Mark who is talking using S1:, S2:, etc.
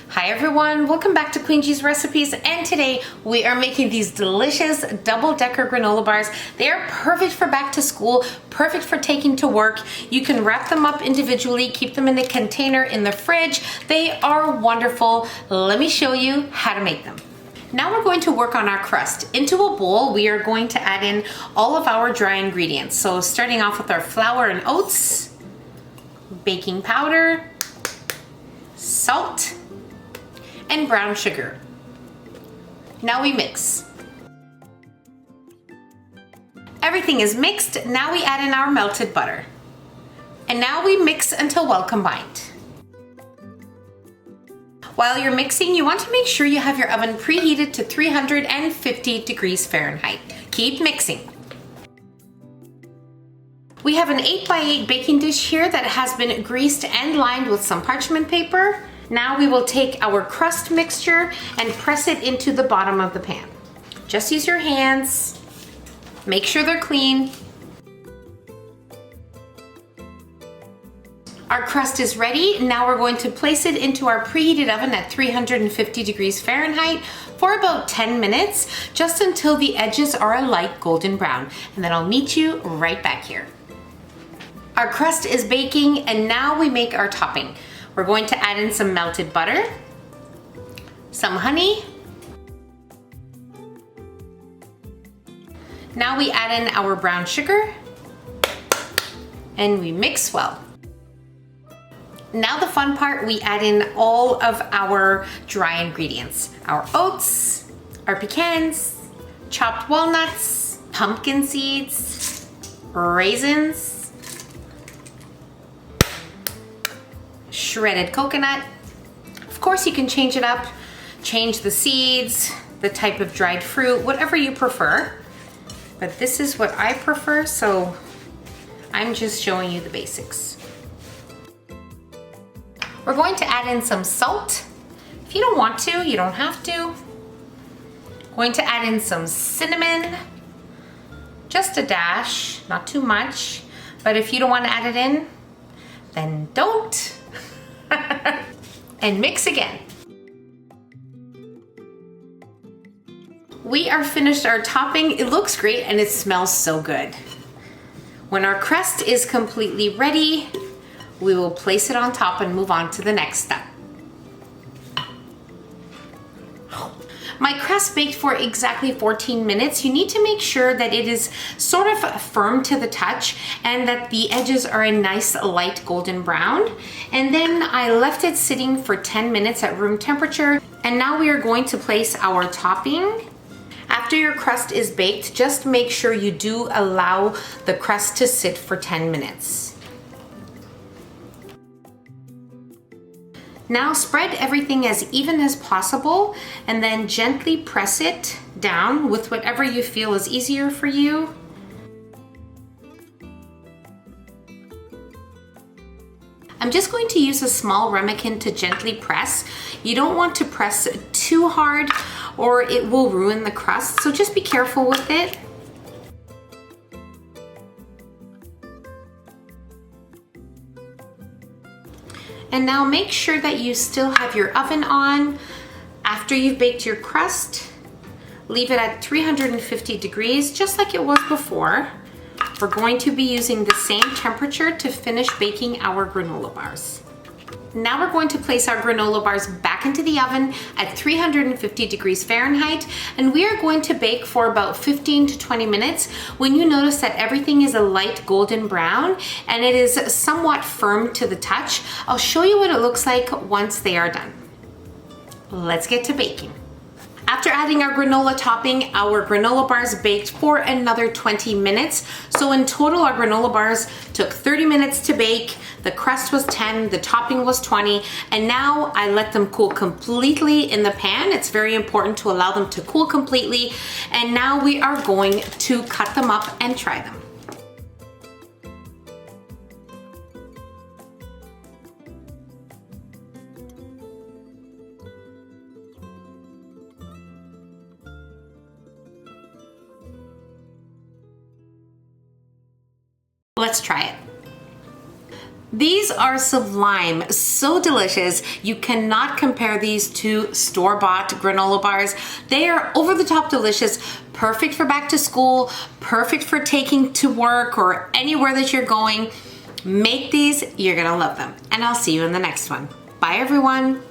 S1: Hi everyone, welcome back to Queen G's Recipes, and today we are making these delicious double-decker granola bars. They are perfect for back to school, perfect for taking to work. You can wrap them up individually, keep them in a container in the fridge. They are wonderful. Let me show you how to make them. Now we're going to work on our crust. Into a bowl, we are going to add in all of our dry ingredients. So starting off with our flour and oats, baking powder, salt, and brown sugar. Now we mix. Everything is mixed. Now we add in our melted butter. And now we mix until well combined. While you're mixing, you want to make sure you have your oven preheated to 350 degrees Fahrenheit. Keep mixing. We have an 8x8 baking dish here that has been greased and lined with some parchment paper. Now we will take our crust mixture and press it into the bottom of the pan. Just use your hands. Make sure they're clean. Our crust is ready. Now we're going to place it into our preheated oven at 350 degrees Fahrenheit for about 10 minutes, just until the edges are a light golden brown. And then I'll meet you right back here. Our crust is baking, and now we make our topping. We're going to add in some melted butter, some honey. Now we add in our brown sugar, and we mix well. Now the fun part, we add in all of our dry ingredients. Our oats, our pecans, chopped walnuts, pumpkin seeds, raisins, shredded coconut. Of course, you can change it up, change the seeds, the type of dried fruit, whatever you prefer. But this is what I prefer, so I'm just showing you the basics. We're going to add in some salt. If you don't want to, you don't have to. Going to add in some cinnamon, just a dash, not too much. But if you don't want to add it in, then don't. And mix again. We are finished our topping. It looks great and it smells so good. When our crust is completely ready, we will place it on top and move on to the next step. My crust baked for exactly 14 minutes. You need to make sure that it is sort of firm to the touch and that the edges are a nice light golden brown. And then I left it sitting for 10 minutes at room temperature. And now we are going to place our topping. After your crust is baked, just make sure you do allow the crust to sit for 10 minutes. Now spread everything as even as possible and then gently press it down with whatever you feel is easier for you. I'm just going to use a small ramekin to gently press. You don't want to press too hard or it will ruin the crust, so just be careful with it. And now make sure that you still have your oven on. After you've baked your crust, leave it at 350 degrees, just like it was before. We're going to be using the same temperature to finish baking our granola bars. Now we're going to place our granola bars back into the oven at 350 degrees Fahrenheit, and we are going to bake for about 15 to 20 minutes. When you notice that everything is a light golden brown and it is somewhat firm to the touch, I'll show you what it looks like once they are done. Let's get to baking. After adding our granola topping, our granola bars baked for another 20 minutes. So in total, our granola bars took 30 minutes to bake. The crust was 10, the topping was 20, and now I let them cool completely in the pan. It's very important to allow them to cool completely. And now we are going to cut them up and try them. Let's try it. These are sublime, so delicious. You cannot compare these to store-bought granola bars. They are over-the-top delicious, perfect for back to school, perfect for taking to work or anywhere that you're going. Make these, you're gonna love them. And I'll see you in the next one. Bye everyone.